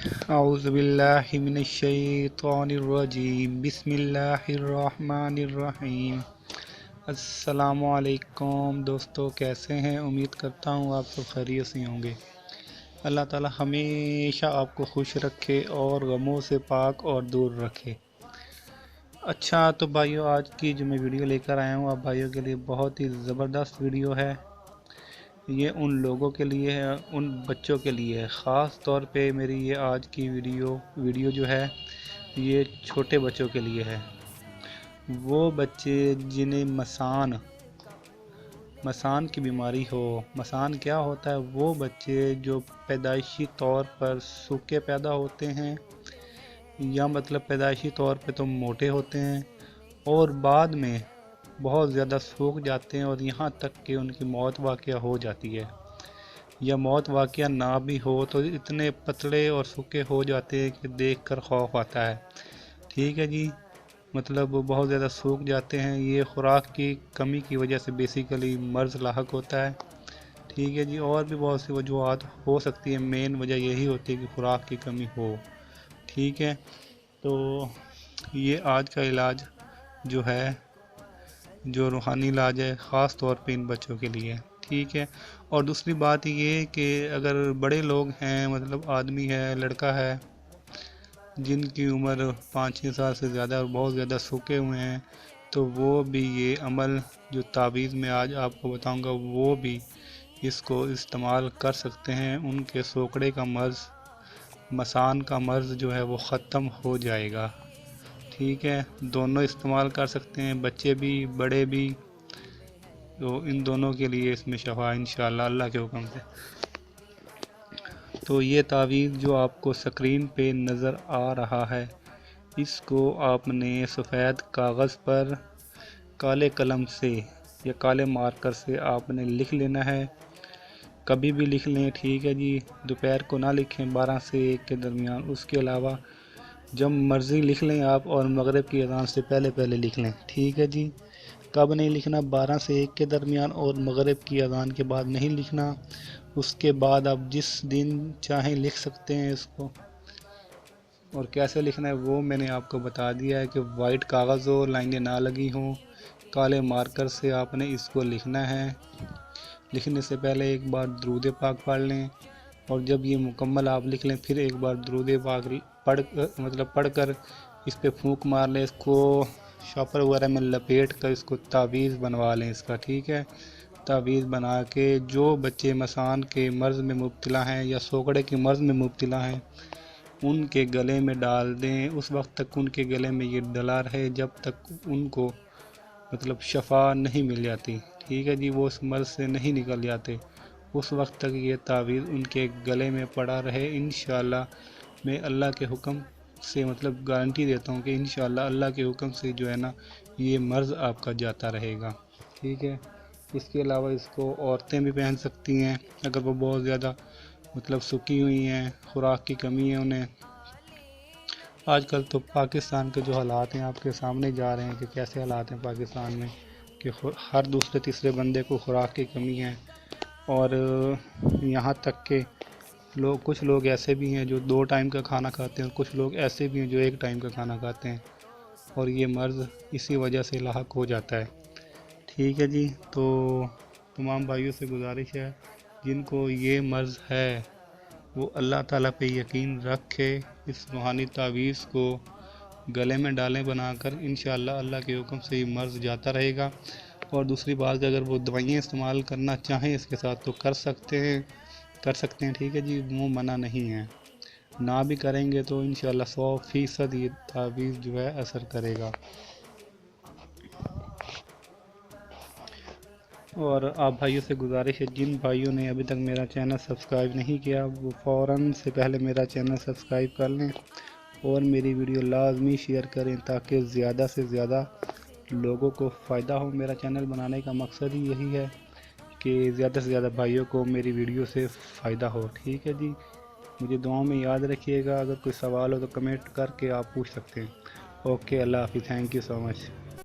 اعوذ باللہ من الشیطان الرجیم، بسم اللہ الرحمن الرحیم۔ السلام علیکم دوستو، کیسے ہیں؟ امید کرتا ہوں آپ سب خیریت سے ہوں گے۔ اللہ تعالی ہمیشہ آپ کو خوش رکھے اور غموں سے پاک اور دور رکھے۔ اچھا تو بھائیو، آج کی جو میں ویڈیو لے کر آیا ہوں آپ بھائیوں کے لیے بہت ہی زبردست ویڈیو ہے۔ یہ ان لوگوں کے لیے ہے، ان بچوں کے لیے ہے، خاص طور پہ میری یہ آج کی ویڈیو جو ہے یہ چھوٹے بچوں کے لیے ہے۔ وہ بچے جنہیں مسان کی بیماری ہو۔ مسان کیا ہوتا ہے؟ وہ بچے جو پیدائشی طور پر سوکھے پیدا ہوتے ہیں، یا مطلب پیدائشی طور پہ تو موٹے ہوتے ہیں اور بعد میں بہت زیادہ سوکھ جاتے ہیں، اور یہاں تک کہ ان کی موت واقعہ ہو جاتی ہے، یا موت واقعہ نہ بھی ہو تو اتنے پتلے اور سوکھے ہو جاتے ہیں کہ دیکھ کر خوف آتا ہے۔ ٹھیک ہے جی، مطلب بہت زیادہ سوکھ جاتے ہیں۔ یہ خوراک کی کمی کی وجہ سے بیسیکلی مرض لاحق ہوتا ہے۔ ٹھیک ہے جی، اور بھی بہت سی وجوہات ہو سکتی ہیں، مین وجہ یہی ہوتی ہے کہ خوراک کی کمی ہو۔ ٹھیک ہے، تو یہ آج کا علاج جو ہے، جو روحانی علاج ہے، خاص طور پہ ان بچوں کے لیے۔ ٹھیک ہے، اور دوسری بات یہ کہ اگر بڑے لوگ ہیں، مطلب آدمی ہے، لڑکا ہے، جن کی عمر 5-6 سال سے زیادہ اور بہت زیادہ سوکھے ہوئے ہیں، تو وہ بھی یہ عمل جو تعویذ میں آج آپ کو بتاؤں گا وہ بھی اس کو استعمال کر سکتے ہیں۔ ان کے سوکڑے کا مرض، مسان کا مرض جو ہے وہ ختم ہو جائے گا۔ ٹھیک ہے، دونوں استعمال کر سکتے ہیں، بچے بھی بڑے بھی، تو ان دونوں کے لیے اس میں شفا انشاءاللہ اللہ کے حکم سے۔ تو یہ تعویذ جو آپ کو سکرین پہ نظر آ رہا ہے، اس کو آپ نے سفید کاغذ پر کالے قلم سے یا کالے مارکر سے آپ نے لکھ لینا ہے۔ کبھی بھی لکھ لیں، ٹھیک ہے جی، دوپہر کو نہ لکھیں 12 سے 1 کے درمیان، اس کے علاوہ جب مرضی لکھ لیں آپ، اور مغرب کی اذان سے پہلے لکھ لیں۔ ٹھیک ہے جی، کب نہیں لکھنا؟ 12 سے 1 کے درمیان، اور مغرب کی اذان کے بعد نہیں لکھنا۔ اس کے بعد آپ جس دن چاہیں لکھ سکتے ہیں اس کو، اور کیسے لکھنا ہے وہ میں نے آپ کو بتا دیا ہے کہ وائٹ کاغذ ہو، لائنیں نہ لگی ہوں، کالے مارکر سے آپ نے اس کو لکھنا ہے۔ لکھنے سے پہلے ایک بار درود پاک پڑھ لیں، اور جب یہ مکمل آپ لکھ لیں پھر ایک بار درود پاک پڑھ کر اس پہ پھونک مار لیں، اس کو شاپر وغیرہ میں لپیٹ کر اس کو تعویذ بنوا لیں اس کا۔ ٹھیک ہے، تعویذ بنا کے جو بچے مسان کے مرض میں مبتلا ہیں یا سوکڑے کے مرض میں مبتلا ہیں ان کے گلے میں ڈال دیں۔ اس وقت تک ان کے گلے میں یہ ڈلا رہے جب تک ان کو مطلب شفا نہیں مل جاتی۔ ٹھیک ہے جی، وہ اس مرض سے نہیں نکل جاتے، اس وقت تک یہ تعویذ ان کے گلے میں پڑا رہے۔ انشاءاللہ میں اللہ کے حکم سے مطلب گارنٹی دیتا ہوں کہ انشاءاللہ اللہ کے حکم سے جو ہے نا یہ مرض آپ کا جاتا رہے گا۔ ٹھیک ہے، اس کے علاوہ اس کو عورتیں بھی پہن سکتی ہیں اگر وہ بہت زیادہ مطلب سوکھی ہوئی ہیں، خوراک کی کمی ہے انہیں۔ آج کل تو پاکستان کے جو حالات ہیں آپ کے سامنے جا رہے ہیں کہ کیسے حالات ہیں پاکستان میں، کہ ہر دوسرے تیسرے بندے کو خوراک کی کمی ہے، اور یہاں تک کہ کچھ لوگ ایسے بھی ہیں جو 2 ٹائم کا کھانا کھاتے ہیں، اور کچھ لوگ ایسے بھی ہیں جو 1 ٹائم کا کھانا کھاتے ہیں، اور یہ مرض اسی وجہ سے لاحق ہو جاتا ہے۔ ٹھیک ہے جی، تو تمام بھائیوں سے گزارش ہے جن کو یہ مرض ہے وہ اللہ تعالیٰ پہ یقین رکھ کے اس روحانی تعویذ کو گلے میں ڈالیں بنا کر، انشاءاللہ اللہ کے حکم سے یہ مرض جاتا رہے گا۔ اور دوسری بات کہ اگر وہ دوائیاں استعمال کرنا چاہیں اس کے ساتھ تو کر سکتے ہیں۔ ٹھیک ہے جی، وہ منع نہیں ہے، نہ بھی کریں گے تو انشاءاللہ 100% یہ تعویذ جو ہے اثر کرے گا۔ اور آپ بھائیوں سے گزارش ہے، جن بھائیوں نے ابھی تک میرا چینل سبسکرائب نہیں کیا وہ فوراً سے پہلے میرا چینل سبسکرائب کر لیں، اور میری ویڈیو لازمی شیئر کریں تاکہ زیادہ سے زیادہ لوگوں کو فائدہ ہو۔ میرا چینل بنانے کا مقصد ہی یہی ہے کہ زیادہ سے زیادہ بھائیوں کو میری ویڈیو سے فائدہ ہو۔ ٹھیک ہے جی، مجھے دعاؤں میں یاد رکھیے گا، اگر کوئی سوال ہو تو کمنٹ کر کے آپ پوچھ سکتے ہیں۔ اوکے، اللہ حافظ، تھینک یو سو مچ۔